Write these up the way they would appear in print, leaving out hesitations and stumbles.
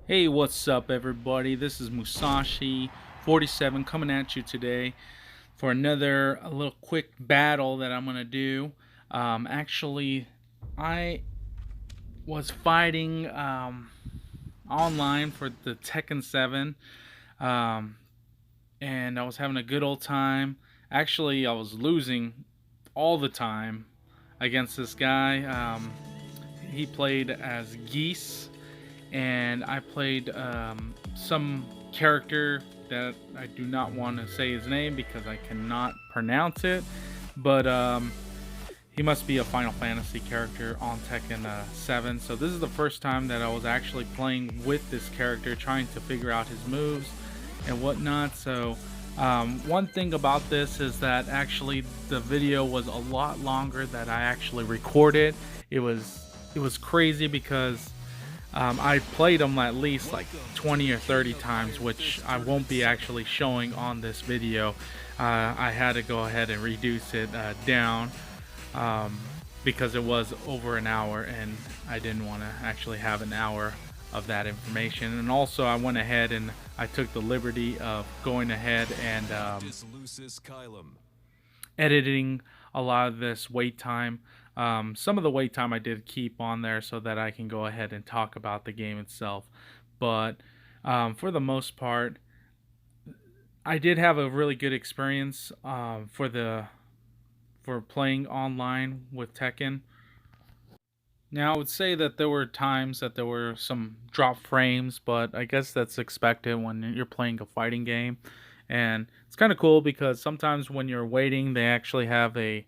Hey, what's up, everybody? This is Musashi47 coming at you today for another a little quick battle that I'm gonna do. Actually, I was fighting online for the Tekken 7, um, and I was having a good old time. Actually, I was losing all the time against this guy. He played as Geese, and I played some character that I do not want to say his name because I cannot pronounce it, but he must be a Final Fantasy character on Tekken 7. So this is the first time that I was actually playing with this character, trying to figure out his moves and whatnot. So one thing about this is that actually the video was a lot longer that I actually recorded. It was crazy because I played them at least like 20 or 30 times, which I won't be actually showing on this video. I had to go ahead and reduce it down um, because it was over an hour and I didn't want to actually have an hour of that information. And also I went ahead and I took the liberty of going ahead and Noctis Lucis Caelum. editing a lot of this wait time. Some of the wait time I did keep on there so that I can go ahead and talk about the game itself. But for the most part, I did have a really good experience for playing online with Tekken. Now I would say that there were times that there were some drop frames, but I guess that's expected when you're playing a fighting game. And it's kind of cool because sometimes when you're waiting, they actually have a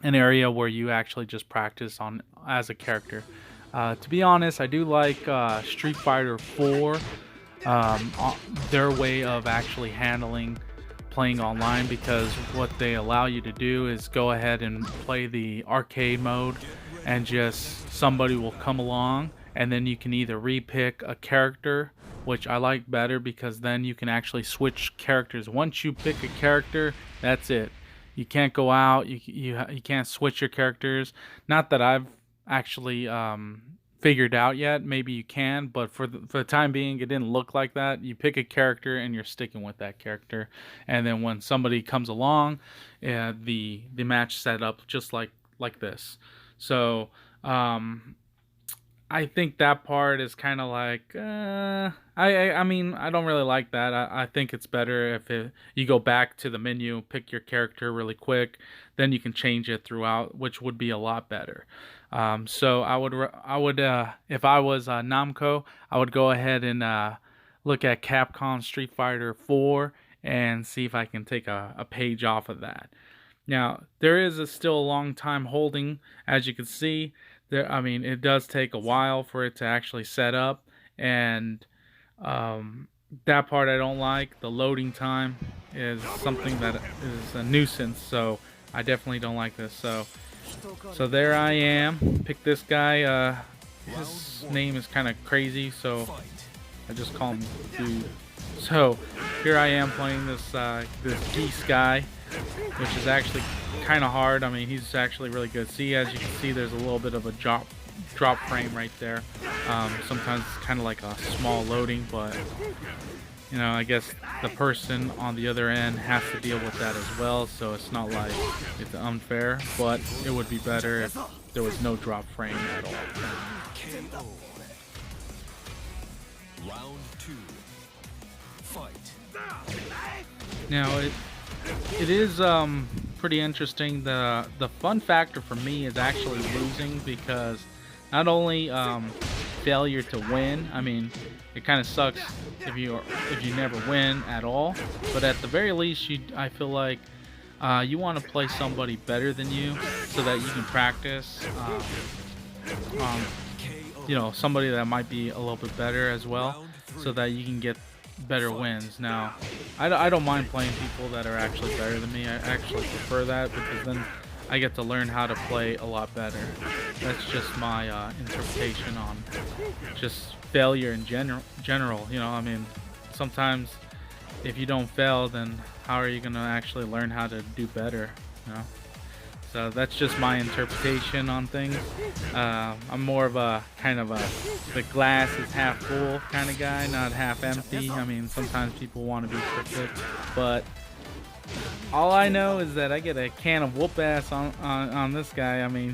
an area where you actually just practice on as a character. To be honest, I do like Street Fighter 4, their way of actually handling playing online, because what they allow you to do is go ahead and play the arcade mode and just somebody will come along and then you can either repick a character, which I like better because then you can actually switch characters. Once you pick a character, that's it. You can't go out. You can't switch your characters. Not that I've actually figured out yet. Maybe you can, but for the time being, it didn't look like that. You pick a character and you're sticking with that character, and then when somebody comes along, the match set up just like this. So I think that part is kind of like I mean I don't really like that. I think it's better if you go back to the menu, pick your character really quick, then you can change it throughout, which would be a lot better. So I would if I was Namco, I would go ahead and look at Capcom Street Fighter 4 and see if I can take a page off of that. Now, there is still a long time holding, as you can see. There, I mean, it does take a while for it to actually set up, and that part I don't like. The loading time is something that is a nuisance, so I definitely don't like this. So there I am. Pick this guy. His name is kind of crazy, so I just call him Dude. So here I am playing this Geese guy, which is actually kind of hard. I mean, he's actually really good. See, as you can see, there's a little bit of a drop frame right there. Sometimes it's kind of like a small loading, but you know, I guess the person on the other end has to deal with that as well. So it's not like it's unfair, but it would be better if there was no drop frame at all. KO. Round 2. Fight. Now it is pretty interesting. The fun factor for me is actually losing, because not only failure to win. I mean, it kind of sucks if you never win at all. But at the very least, I feel like you want to play somebody better than you so that you can practice. Um, you know, somebody that might be a little bit better as well, so that you can get better wins. Now, I don't mind playing people that are actually better than me. I actually prefer that because then I get to learn how to play a lot better. That's just my interpretation on just failure in general. You know, I mean, sometimes if you don't fail, then how are you gonna actually learn how to do better? You know. So that's just my interpretation on things. I'm more of a kind of a the glass is half full kind of guy, not half empty. I mean, sometimes people want to be cryptic, but all I know is that I get a can of whoop ass on this guy. I mean,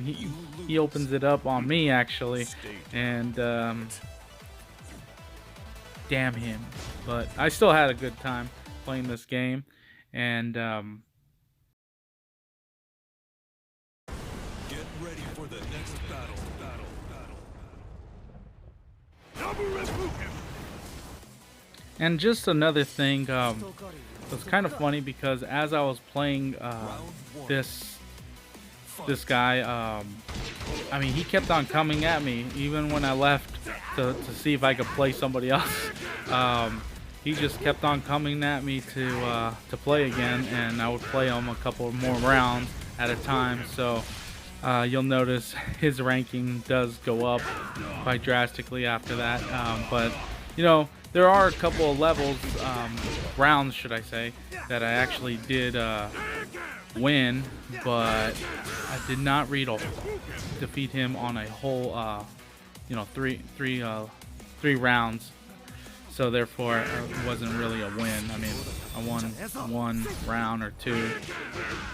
he opens it up on me actually, and damn him. But I still had a good time playing this game, and Get ready for the next battle. and just another thing, it's kind of funny because as I was playing this guy, I mean, he kept on coming at me even when I left to see if I could play somebody else. He just kept on coming at me to play again, and I would play him a couple more rounds at a time. So you'll notice his ranking does go up quite drastically after that. But you know, there are a couple of levels, rounds should I say, that I actually did win, but I did not defeat him on a whole, you know, three rounds. So therefore, it wasn't really a win. I mean, I won one round or two,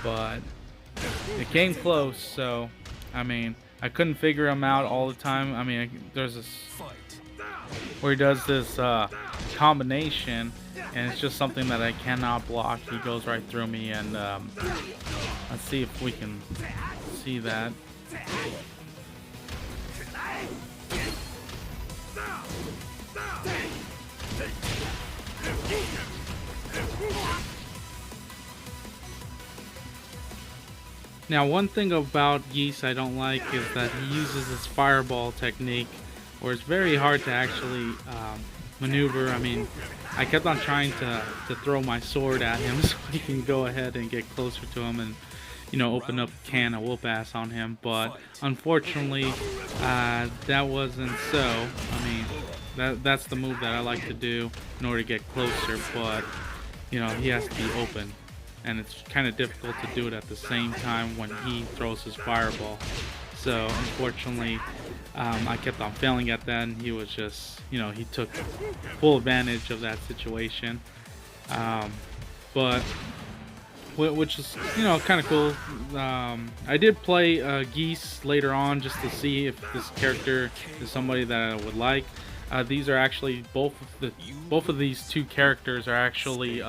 but it came close. So, I mean, I couldn't figure him out all the time. I mean, there's this where he does this combination, and it's just something that I cannot block. He goes right through me, and let's see if we can see that. Now, one thing about Gesse I don't like is that he uses this fireball technique, where it's very hard to actually maneuver. I mean, I kept on trying to throw my sword at him so he can go ahead and get closer to him and, you know, open up a can of whoop ass on him. But unfortunately, that wasn't so. I mean, that's the move that I like to do in order to get closer, but you know, he has to be open, and it's kind of difficult to do it at the same time when he throws his fireball. So unfortunately, I kept on failing at that, and he was just, you know, he took full advantage of that situation. But which is, you know, kind of cool. I did play Gesse later on just to see if this character is somebody that I would like. These are actually both of these two characters are actually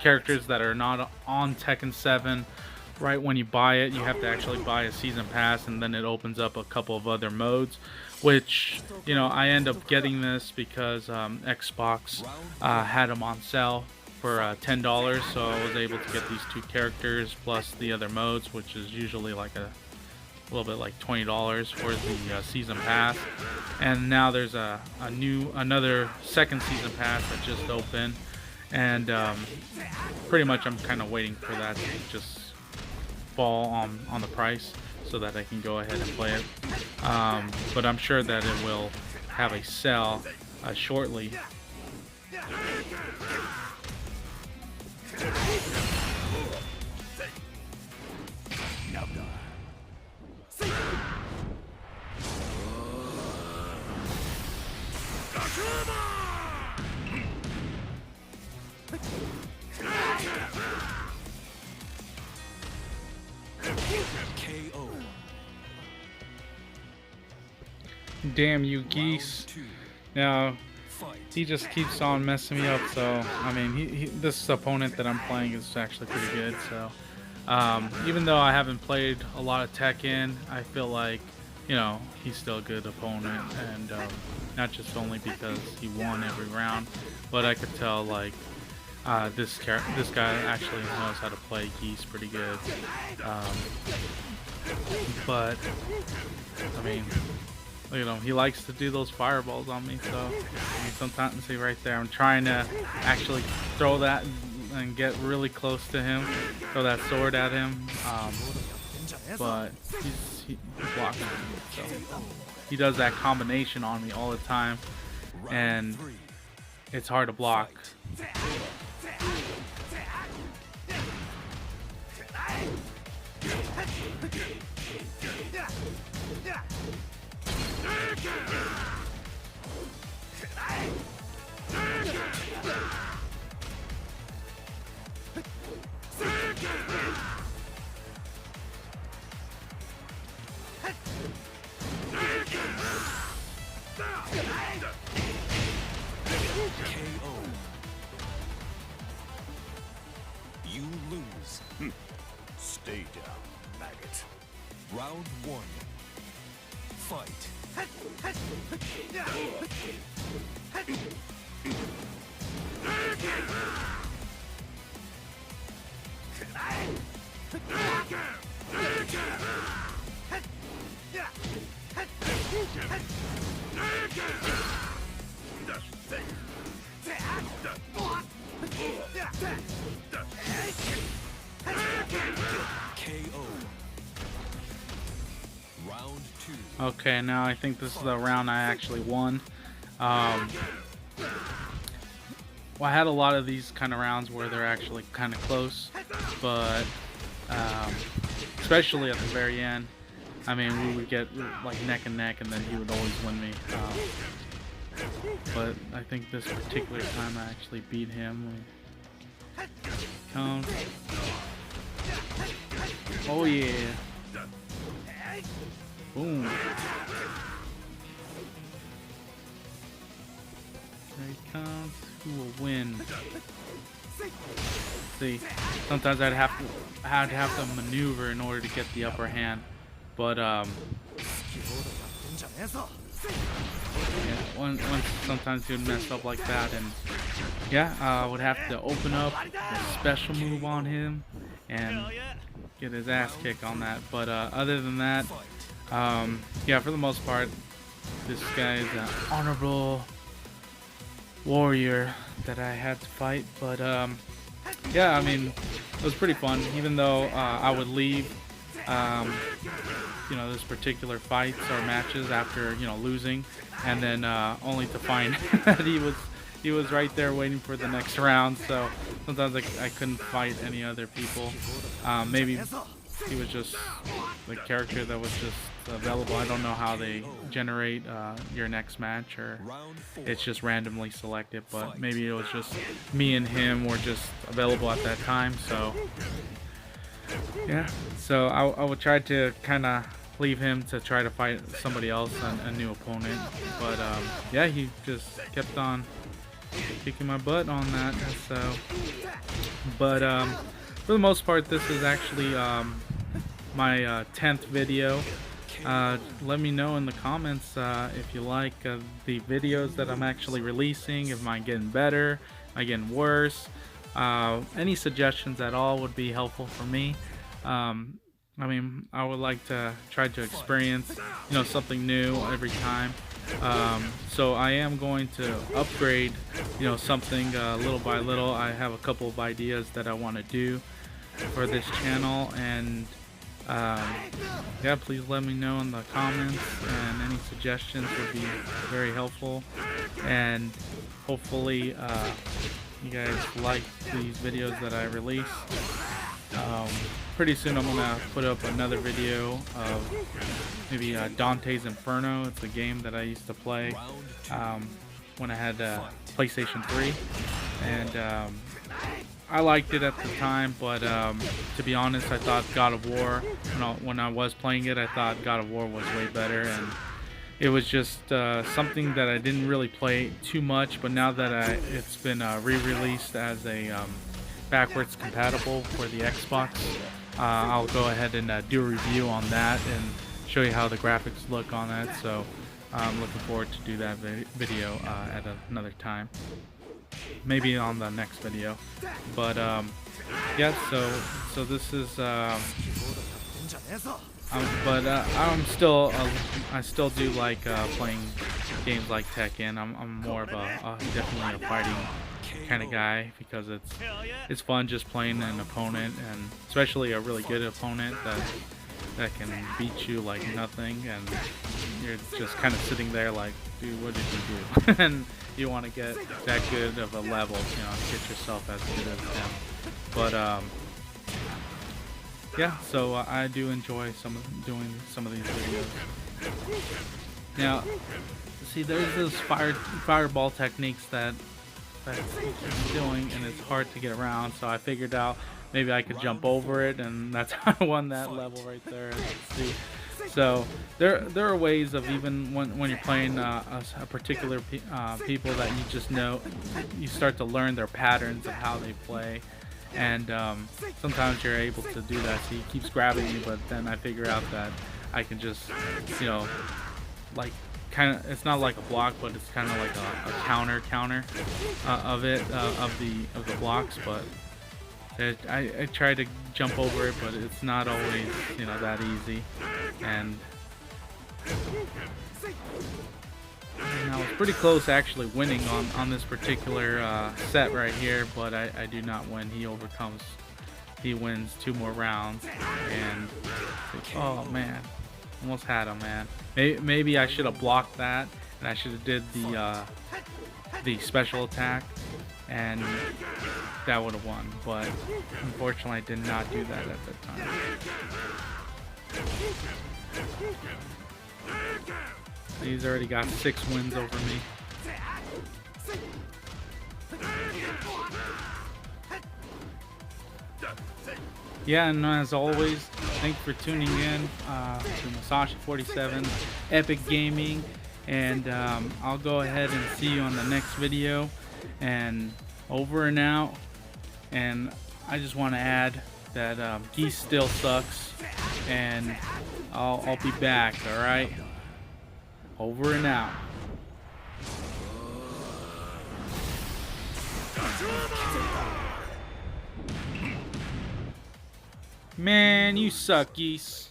characters that are not on Tekken 7. Right when you buy it, you have to actually buy a season pass, and then it opens up a couple of other modes, which, you know, I end up getting this because Xbox had them on sale for $10, so I was able to get these two characters plus the other modes, which is usually like a little bit like $20 for the season pass. And now there's another second season pass that just opened, and pretty much I'm kind of waiting for that to just fall on the price so that I can go ahead and play it. But I'm sure that it will have a sale shortly. KO. Damn you, Gesse. Now, he just keeps on messing me up, so, I mean, this opponent that I'm playing is actually pretty good, so, even though I haven't played a lot of Tekken, I feel like, you know, he's still a good opponent, and, not just only because he won every round, but I could tell, like, this guy actually knows how to play Gesse pretty good, but, I mean, you know, he likes to do those fireballs on me, so, I mean, sometimes, see right there, I'm trying to actually throw that and get really close to him, throw that sword at him, but he's blocking me, so he does that combination on me all the time, and it's hard to block. KO. You lose. Stay down, maggot. Round 1. Fight. KO. Round 2. Okay, now I think this is the round I actually won. Well, I had a lot of these kind of rounds where they're actually kind of close, but especially at the very end, I mean, we would get like neck and neck, and then he would always win me. But I think this particular time I actually beat him. Count. Oh yeah. Boom. Here he comes. Who will win? See, sometimes I'd have to maneuver in order to get the upper hand, but yeah, once sometimes he would mess up like that, and yeah, I would have to open up a special move on him and get his ass kicked on that. But other than that, yeah, for the most part, this guy is an honorable warrior that I had to fight. But yeah, I mean, it was pretty fun, even though I would leave you know, this particular fights or matches after, you know, losing, and then only to find that he was right there waiting for the next round. So sometimes I couldn't fight any other people. Maybe he was just the character that was just available. I don't know how they generate your next match, or it's just randomly selected, but maybe it was just me and him were just available at that time. So yeah, so I would try to kind of leave him to try to fight somebody else, a new opponent, but yeah, he just kept on kicking my butt on that. So but for the most part, this is actually my 10th video. Let me know in the comments if you like the videos that I'm actually releasing, if I'm getting better, am I getting worse. Any suggestions at all would be helpful for me. I mean, I would like to try to experience, you know, something new every time. So I am going to upgrade, you know, something little by little. I have a couple of ideas that I want to do for this channel, and yeah, please let me know in the comments, and any suggestions would be very helpful. And hopefully you guys like these videos that I release. Pretty soon I'm gonna put up another video of maybe Dante's Inferno. It's a game that I used to play when I had PlayStation 3, and I liked it at the time, but to be honest, I thought God of War, when I was playing it, I thought God of War was way better, and it was just something that I didn't really play too much. But now that it's been re-released as a backwards compatible for the Xbox, I'll go ahead and do a review on that and show you how the graphics look on that. So I'm looking forward to do that video at another time, maybe on the next video. But yeah, so this is but I still do like playing games like Tekken. I'm more of definitely a fighting kind of guy, because it's fun just playing an opponent, and especially a really good opponent that can beat you like nothing, and you're just kind of sitting there like, dude, what did you do? And you want to get that good of a level, you know, get yourself as good as them. But yeah, so I do enjoy doing some of these videos. Now, see, there's those fireball techniques that it's doing, and it's hard to get around. So I figured out maybe I could jump over it, and that's how I won that level right there. Let's see. So there are ways of, even when you're playing a particular people that you just know, you start to learn their patterns of how they play, and sometimes you're able to do that. So he keeps grabbing me, but then I figure out that I can just, you know, like, kind of, it's not like a block, but it's kind of like a counter of it, of the blocks. But I try to jump over it, but it's not always, you know, that easy. And I was pretty close to actually winning on this particular set right here, but I do not win. He wins 2 more rounds, and oh man, almost had him, man. Maybe I should have blocked that, and I should have did the special attack, and that would have won. But unfortunately, I did not do that at the time. He's already got 6 wins over me. Yeah, and as always, thanks for tuning in to Musashi47 Epic Gaming, and I'll go ahead and see you on the next video, and over and out. And I just want to add that Gesse still sucks, and I'll be back, alright? Over and out. Man, you suck, Gesse.